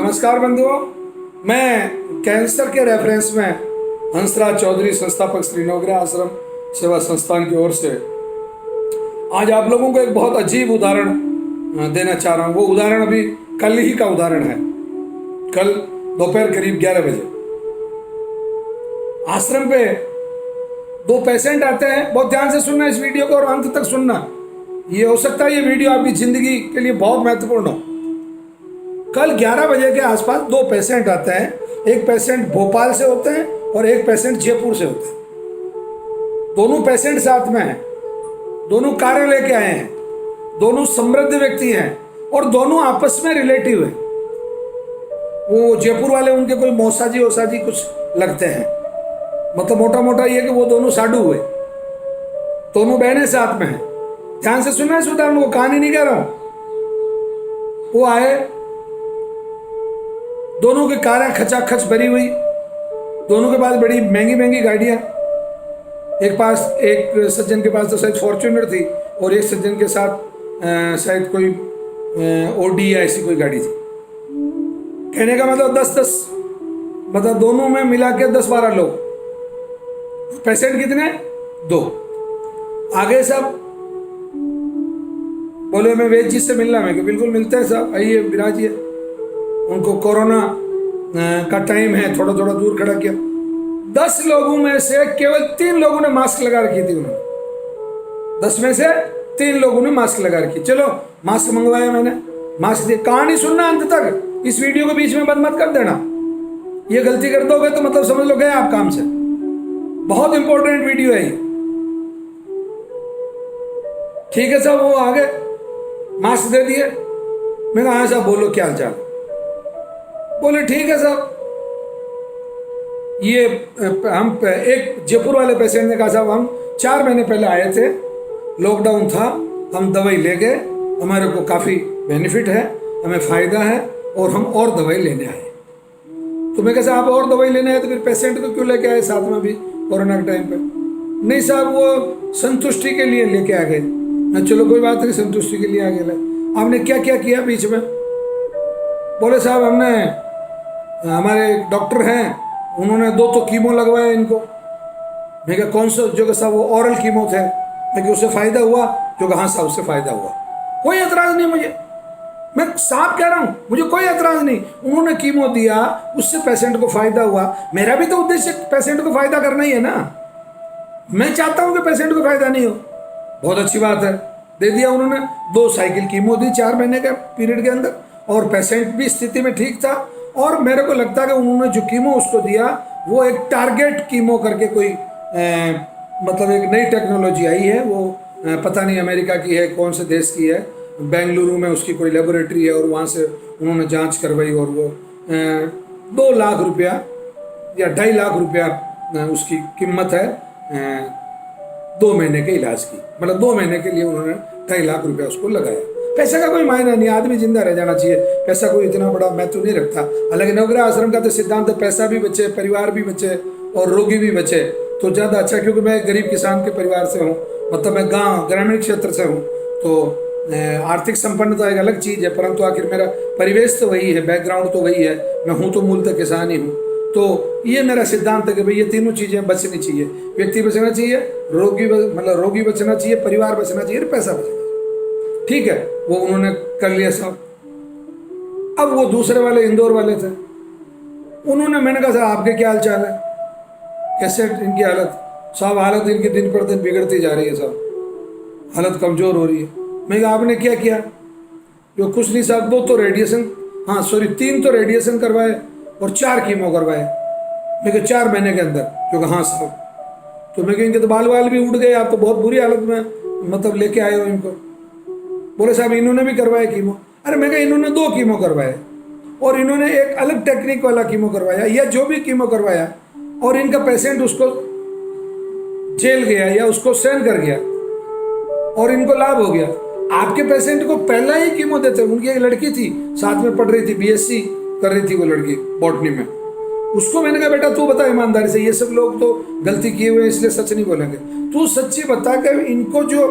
नमस्कार बंधुओं, मैं कैंसर के रेफरेंस में हंसराज चौधरी, संस्थापक श्री नवग्रह आश्रम सेवा संस्थान की ओर से आज आप लोगों को एक बहुत अजीब उदाहरण देना चाह रहा हूँ। वो उदाहरण अभी कल ही का उदाहरण है। कल दोपहर करीब 11 बजे आश्रम पे 2 पेशेंट आते हैं। बहुत ध्यान से सुनना इस वीडियो को और अंत तक सुनना। ये हो सकता है ये वीडियो आपकी जिंदगी के लिए बहुत महत्वपूर्ण हो। कल 11 बजे के आसपास 2 पेशेंट आते हैं। एक पेशेंट भोपाल से होते हैं और एक पेशेंट जयपुर से होते हैं। दोनों पेशेंट साथ में हैं, दोनों कार्य लेके आए हैं, दोनों समृद्ध व्यक्ति हैं और दोनों आपस में रिलेटिव हैं। वो जयपुर वाले उनके कोई मौसाजी वोसाजी कुछ लगते हैं, मतलब मोटा मोटा ये कि वो दोनों साडू हुए। दोनों बहनें साथ में हैं। ध्यान से सुनना इस उदाहरण को, कहानी नहीं कह रहा हूं। वो आए, दोनों की कारें खचाखच भरी हुई, दोनों के पास बड़ी महंगी महंगी गाड़ियां। एक सज्जन के पास तो शायद फॉर्च्यूनर थी और एक सज्जन के साथ शायद कोई ओडी या ऐसी कोई गाड़ी थी। कहने का मतलब 10-10, मतलब दोनों में मिला के 10-12 लोग। पेशेंट कितने? 2। आगे सब बोले मैं वेद जी से मिलना। मैं बिल्कुल मिलते हैं साहब, आइए विराजिए। उनको कोरोना का टाइम है, थोड़ा थोड़ा दूर खड़ा किया। 10 लोगों में से केवल 3 लोगों ने मास्क लगा रखी थी। उन्होंने 10 में से 3 लोगों ने मास्क लगा रखी। चलो मास्क मंगवाया मैंने, मास्क दिए। कहानी सुनना अंत तक, इस वीडियो को बीच में बंद मत कर देना। ये गलती कर दोगे तो मतलब समझ लो गए आप काम से। बहुत इंपॉर्टेंट वीडियो है ये, ठीक है साहब। वो आगे मास्क दे दिए। मैं कहा हाँ साहब बोलो क्या हाल चाल। बोले ठीक है साहब। ये हम एक जयपुर वाले पेशेंट ने कहा साहब हम 4 महीने पहले आए थे, लॉकडाउन था, हम दवाई ले गए, हमारे को काफ़ी बेनिफिट है, हमें फ़ायदा है और हम और दवाई लेने आए। तो मैं कैसे आप और दवाई लेने आए तो फिर पेशेंट को क्यों लेके आए साथ में भी कोरोना के टाइम पे? नहीं साहब वो संतुष्टि के लिए लेके आ गए। मैं चलो कोई बात नहीं, संतुष्टि के लिए आ गए। आपने क्या क्या किया बीच में? बोले साहब हमने, हमारे डॉक्टर हैं, उन्होंने 2 तो कीमो लगवाए इनको। मैं कहा कौन सा? जो कि साहब वो ऑरल कीमो थे। मैं कि उससे फ़ायदा हुआ? जो कि हाँ साहब उससे फ़ायदा हुआ। कोई एतराज़ नहीं मुझे, मैं साफ कह रहा हूँ, मुझे कोई एतराज़ नहीं। उन्होंने कीमो दिया, उससे पेशेंट को फ़ायदा हुआ। मेरा भी तो उद्देश्य पेशेंट को फ़ायदा करना ही है ना। मैं चाहता हूँ कि पेशेंट को फ़ायदा नहीं हो। बहुत अच्छी बात है, दे दिया उन्होंने। 2 साइकिल कीमो दी 4 महीने के पीरियड के अंदर और पेशेंट भी स्थिति में ठीक था। और मेरे को लगता है कि उन्होंने जो कीमो उसको दिया वो एक टारगेट कीमो करके कोई मतलब एक नई टेक्नोलॉजी आई है। वो पता नहीं अमेरिका की है, कौन से देश की है। बेंगलुरु में उसकी कोई लेबोरेटरी है और वहाँ से उन्होंने जांच करवाई और वो 2 लाख रुपया या 2.5 लाख रुपया उसकी कीमत है 2 महीने के इलाज की। मतलब 2 महीने के लिए उन्होंने 2.5 लाख रुपया उसको लगाया। पैसे का कोई मायना नहीं, आदमी जिंदा रह जाना चाहिए। पैसा कोई इतना बड़ा महत्व नहीं रखता। हालांकि नवग्रह आश्रम का तो सिद्धांत है पैसा भी बचे, परिवार भी बचे और रोगी भी बचे तो ज़्यादा अच्छा। क्योंकि मैं गरीब किसान के परिवार से हूँ, मतलब मैं गाँव ग्रामीण क्षेत्र से हूँ, तो आर्थिक संपन्नता एक अलग चीज़ है, परंतु आखिर मेरा परिवेश तो वही है, बैकग्राउंड तो वही है। मैं हूँ तो मूलतः किसान ही हूँ। तो ये मेरा सिद्धांत है कि भाई ये तीनों चीज़ें बचनी चाहिए। व्यक्ति बचना चाहिए, रोगी बचना चाहिए, परिवार बचना चाहिए, पैसा बचना चाहिए। ठीक है, वो उन्होंने कर लिया साहब। अब वो दूसरे वाले इंदौर वाले थे, उन्होंने, मैंने कहा साहब आपके क्या हाल चाल है, कैसे इनकी हालत? साहब हालत इनकी दिन पर दिन बिगड़ती जा रही है साहब, हालत कमज़ोर हो रही है। मैं कहा आपने क्या किया? जो कुछ नहीं साहब, 2 तो रेडिएशन, 3 तो रेडिएशन करवाए और 4 कीमो करवाए। मैं कहा 4 महीने के अंदर? जो कहा हाँ साहब। तो मैं कहा इनके तो बाल भी उड़ गए, आप तो बहुत बुरी हालत में मतलब लेके आए हो इनको। बोले साहब इन्होंने भी करवाया कीमो। अरे मैं कहा इन्होंने 2 कीमो करवाए और इन्होंने एक अलग टेक्निक वाला कीमो करवाया या जो भी कीमो करवाया और इनका पेशेंट उसको झेल गया या उसको सहन कर गया और इनको लाभ हो गया। आपके पेशेंट को पहला ही कीमो देते। उनकी एक लड़की थी साथ में पढ़ रही थी, BSc कर रही थी वो लड़की बॉटनी में। उसको मैंने कहा बेटा तू बता ईमानदारी से, ये सब लोग तो गलती किए हुए इसलिए सच नहीं बोलेंगे, तू सच्ची बता कि इनको जो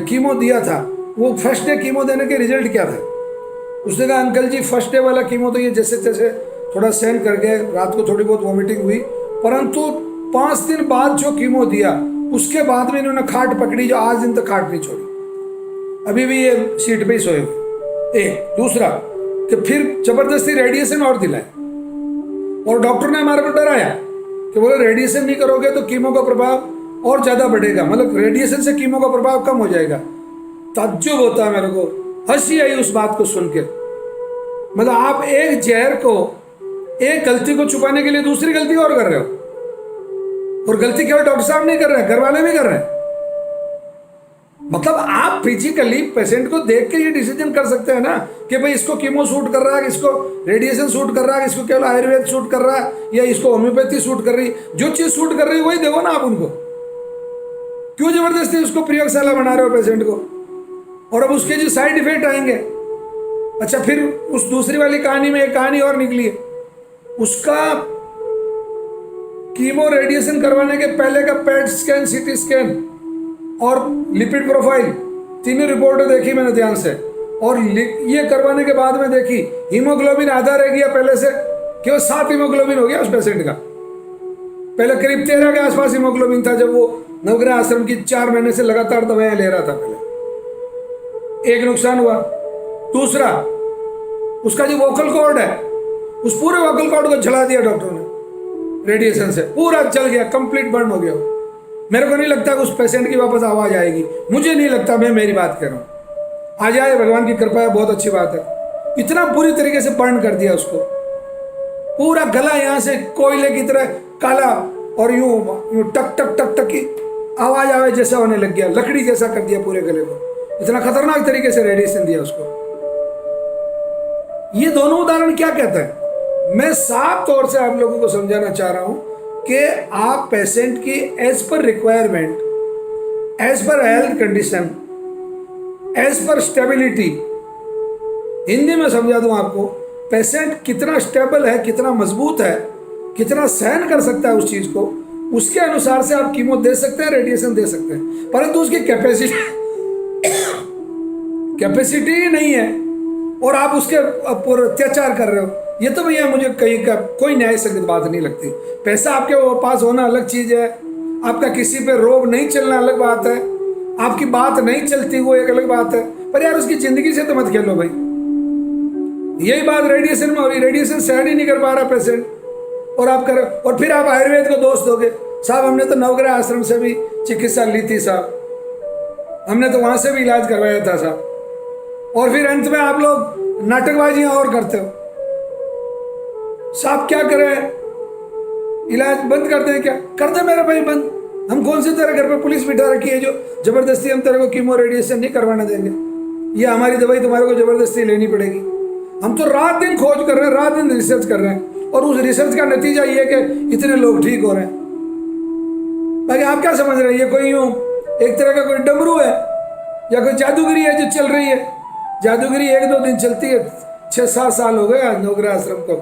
कीमो दिया था वो फर्स्ट डे कीमो देने के रिजल्ट क्या था? उसने कहा अंकल जी फर्स्ट डे वाला कीमो तो ये जैसे तैसे थोड़ा सहन कर गए, रात को थोड़ी बहुत वॉमिटिंग हुई, परंतु 5 दिन बाद जो कीमो दिया उसके बाद में इन्होंने खाट पकड़ी, जो आज दिन तक खाट नहीं छोड़ी, अभी भी ये सीट पे ही सोए हुए। एक दूसरा कि फिर जबरदस्ती रेडिएशन और दिलाए, और डॉक्टर ने हमारे को डराया कि बोले रेडिएशन नहीं करोगे तो कीमो का प्रभाव और ज्यादा बढ़ेगा, मतलब रेडिएशन से कीमो का प्रभाव कम हो जाएगा। ताज्जुब होता है मेरे को, हंसी आई उस बात को सुन के। मतलब आप एक जहर को, एक गलती को छुपाने के लिए दूसरी गलती और कर रहे हो, और गलती केवल डॉक्टर साहब नहीं कर रहे हैं, घर वाले भी कर रहे हैं। मतलब आप फिजिकली पेशेंट को देख के ये डिसीजन कर सकते हैं ना कि भाई इसको कीमो सूट कर रहा है, इसको रेडिएशन सूट कर रहा है, इसको केवल आयुर्वेद सूट कर रहा है, या इसको होम्योपैथी सूट कर रही है। जो चीज सूट कर रही है वही देखो ना आप उनको, क्यों जबरदस्ती उसको प्रयोगशाला बना रहे हो पेशेंट को। और अब उसके जो साइड इफेक्ट आएंगे। अच्छा, फिर उस दूसरी वाली कहानी में एक कहानी और निकली है, उसका कीमो रेडिएशन करवाने के पहले का पेट स्कैन, सीटी स्कैन और लिपिड प्रोफाइल, तीनों रिपोर्टें देखी मैंने ध्यान से, और ये करवाने के बाद में देखी हीमोग्लोबिन आधा रह गया पहले से, केवल 7 हीमोग्लोबिन हो गया उस पेशेंट का। पहले करीब 13 के आसपास हीमोग्लोबिन था जब वो नवग्रह आश्रम की 4 महीने से लगातार दवाएं ले रहा था। पहले एक नुकसान हुआ। दूसरा, उसका जो वोकल कॉर्ड है, उस पूरे वोकल कॉर्ड को जला दिया डॉक्टर ने रेडिएशन से, पूरा जल गया, कंप्लीट बर्न हो गया। मेरे को नहीं लगता कि उस पेशेंट की वापस आवाज आएगी, मुझे नहीं लगता, मैं मेरी बात कर रहा हूं। आ जाए, भगवान की कृपा है, बहुत अच्छी बात है। इतना बुरी तरीके से बर्न कर दिया उसको, पूरा गला यहां से कोयले की तरह काला, और यूं टक टक टक टक की आवाज आवे जैसा होने लग गया, लकड़ी जैसा कर दिया पूरे गले को। इतना खतरनाक तरीके से रेडिएशन दिया उसको। ये दोनों उदाहरण क्या कहते हैं? मैं साफ तौर से आप लोगों को समझाना चाह रहा हूं कि आप पेशेंट की age per requirement, age per health condition, age per stability, Hindi में समझा दूं आपको, पेशेंट कितना स्टेबल है, कितना मजबूत है, कितना सहन कर सकता है उस चीज को, उसके अनुसार से आप कीमो दे सकते हैं, रेडिएशन दे सकते हैं। परंतु उसकी कैपेसिटी ही नहीं है और आप उसके ऊपर अत्याचार कर रहे हो, ये तो भैया मुझे कहीं का कोई न्याय संगत बात नहीं लगती। पैसा आपके पास होना अलग चीज है, आपका किसी पे रोब नहीं चलना अलग बात है, आपकी बात नहीं चलती वो एक अलग बात है, पर यार उसकी जिंदगी से तो मत खेलो भाई। यही बात रेडिएशन में हो रही, रेडिएशन सहन ही नहीं कर पा रहा पेशेंट, और आप करो, और फिर आप आयुर्वेद को दोष दोगे। साहब हमने तो नवग्रह आश्रम से भी चिकित्सा ली थी साहब, हमने तो वहां से भी इलाज करवाया था साहब, और फिर अंत में आप लोग नाटकबाजियां और करते हो। साहब क्या करें, इलाज बंद कर दें? क्या कर दे मेरा भाई बंद? हम कौन से तेरे घर पे पुलिस बिठा रखी है जो जबरदस्ती हम तेरे को कीमो रेडिएशन नहीं करवाने देंगे? ये हमारी दवाई तुम्हारे को जबरदस्ती लेनी पड़ेगी। हम तो रात दिन खोज कर रहे हैं, रात दिन रिसर्च कर रहे हैं, और उस रिसर्च का नतीजा ये कि इतने लोग ठीक हो रहे हैं। बाकी आप क्या समझ रहे हैं, ये कोई यूं एक तरह का कोई डमरू है या कोई जादूगरी है जो चल रही है? जादूगरी 1-2 दिन चलती है, 6-7 साल हो गए आज नवग्रह आश्रम को,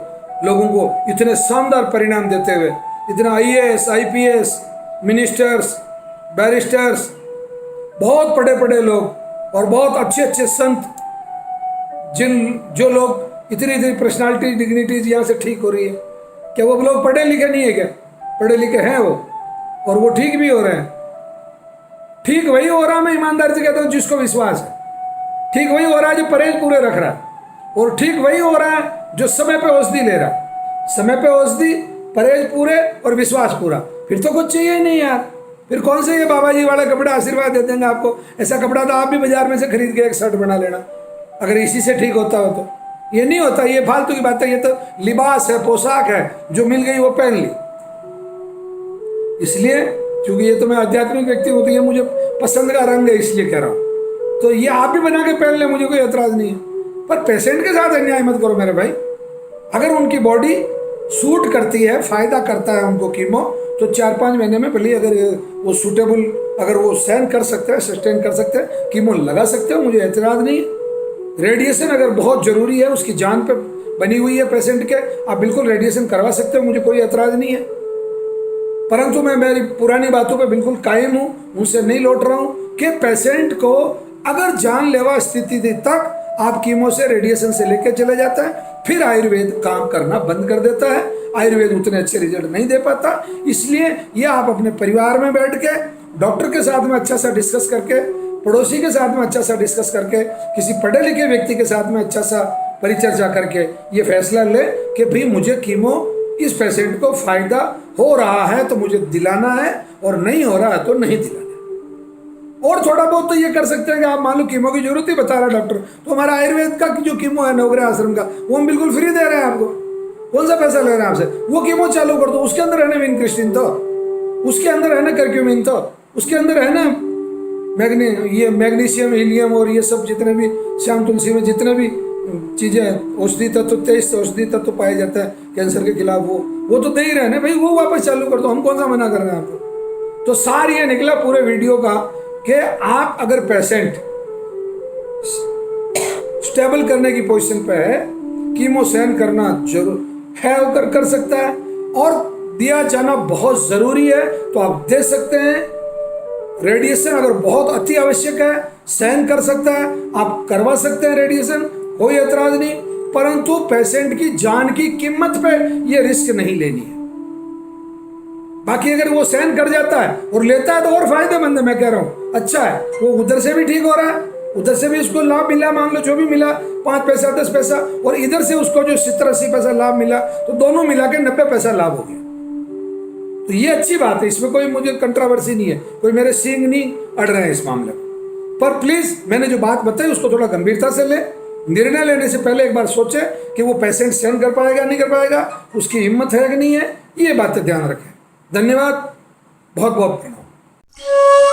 लोगों को इतने शानदार परिणाम देते हुए, इतना IAS, IPS, मिनिस्टर्स, बैरिस्टर्स, बहुत पढ़े पढ़े लोग और बहुत अच्छे अच्छे संत, जो लोग इतनी पर्सनालिटी, डिग्निटीज यहाँ से ठीक हो रही है। क्या वो लोग पढ़े लिखे नहीं है क्या? पढ़े लिखे हैं वो, और वो ठीक भी हो रहे हैं। ठीक वही हो रहा, मैं ईमानदारी से कहता हूँ, जिसको विश्वास है। ठीक वही हो रहा है जो परहेज पूरे रख रहा है, और ठीक वही हो रहा है जो समय पे औषधि ले रहा है। समय पे औषधि, परहेज पूरे और विश्वास पूरा, फिर तो कुछ चाहिए ही नहीं यार। फिर कौन से ये बाबा जी वाला कपड़ा आशीर्वाद दे देंगे आपको? ऐसा कपड़ा तो आप भी बाजार में से खरीद के एक शर्ट बना लेना, अगर इसी से ठीक होता हो तो। ये नहीं होता, ये फालतू की बात है, ये तो लिबास है, पोशाक है, जो मिल गई वो पहन ली। इसलिए क्योंकि ये तो मैं आध्यात्मिक व्यक्ति हूँ, तो ये मुझे पसंद का रंग है, इसलिए कह रहा हूँ। तो ये आप भी बना के पहन ले, मुझे कोई एतराज नहीं है, पर पेशेंट के साथ अन्याय मत करो मेरे भाई। अगर उनकी बॉडी सूट करती है, फायदा करता है उनको कीमो, तो 4-5 महीने में भले अगर वो सूटेबल, अगर वो सहन कर सकते हैं, सस्टेन कर सकते हैं, कीमो लगा सकते हो, मुझे एतराज नहीं है। रेडिएशन अगर बहुत जरूरी है, उसकी जान पे बनी हुई है पेशेंट के, आप बिल्कुल रेडिएशन करवा सकते हो, मुझे कोई एतराज नहीं है। परंतु मैं मेरी पुरानी बातों पे बिल्कुल कायम हूँ, उनसे नहीं लौट रहा हूँ कि पेशेंट को अगर जानलेवा स्थिति तक आप कीमो से रेडिएशन से लेके चले जाता है, फिर आयुर्वेद काम करना बंद कर देता है। आयुर्वेद उतने अच्छे रिजल्ट नहीं दे पाता। इसलिए ये आप अपने परिवार में बैठ के डॉक्टर के साथ में अच्छा सा डिस्कस करके, पड़ोसी के साथ में अच्छा सा डिस्कस करके, किसी पढ़े लिखे व्यक्ति के साथ में अच्छा सा परिचर्चा करके ये फैसला ले कि भाई मुझे कीमो, इस पेशेंट को फायदा हो रहा है तो मुझे दिलाना है और नहीं हो रहा है तो नहीं दिलाना है। और थोड़ा बहुत तो ये कर सकते हैं कि आप मान लो कीमो की जरूरत ही बता रहा है डॉक्टर, तो हमारा आयुर्वेद का जो कीमो है नवग्रह आश्रम का, वो हम बिल्कुल फ्री दे रहे हैं आपको। कौन सा पैसा ले रहे हैं आपसे? वो कीमो चालू कर दो, उसके अंदर है ना विनक्रिस्टिन, तो उसके अंदर है ना कर्क्यूमिन, तो उसके अंदर है ना मैग्नीशियम, हीलियम और ये सब जितने भी श्याम तुलसी में जितने भी चीजें औषधि तत्व, 23 औषधि तत्व पाए जाते हैं कैंसर के खिलाफ, वो तो दे ही रहे हैं भाई, वो वापस चालू कर दो। हम कौन सा मना कर रहे हैं आपको? तो सार ये निकला पूरे वीडियो का कि आप अगर पेशेंट स्टेबल करने की पोजीशन पे है, कीमो सहन करना जरूर है, होकर कर सकता है और दिया जाना बहुत जरूरी है तो आप दे सकते हैं। रेडिएशन अगर बहुत अति आवश्यक है, सहन कर सकता है, आप करवा सकते हैं रेडिएशन, कोई एतराज नहीं, परंतु पेशेंट की जान की कीमत पे ये रिस्क नहीं लेनी है। बाकी अगर वो सहन कर जाता है और लेता है तो और फायदेमंद है, मैं कह रहा हूं अच्छा है, वो उधर से भी ठीक हो रहा है, उधर से भी उसको लाभ मिला, मान लो जो भी मिला 5 पैसा 10 पैसा, और इधर से उसको जो 70-80 पैसा लाभ मिला, तो दोनों मिला के 90 पैसा लाभ हो गया। तो ये अच्छी बात है, इसमें कोई मुझे कंट्रोवर्सी नहीं है, कोई मेरे सींग नहीं अड़ रहे हैं इस मामले में। पर प्लीज मैंने जो बात बताई उसको थोड़ा गंभीरता से ले, निर्णय लेने से पहले एक बार सोचे कि वो पेशेंट सहन कर पाएगा नहीं कर पाएगा, उसकी हिम्मत है कि नहीं है, ये बातें ध्यान रखें। धन्यवाद, बहुत बहुत प्रणाम।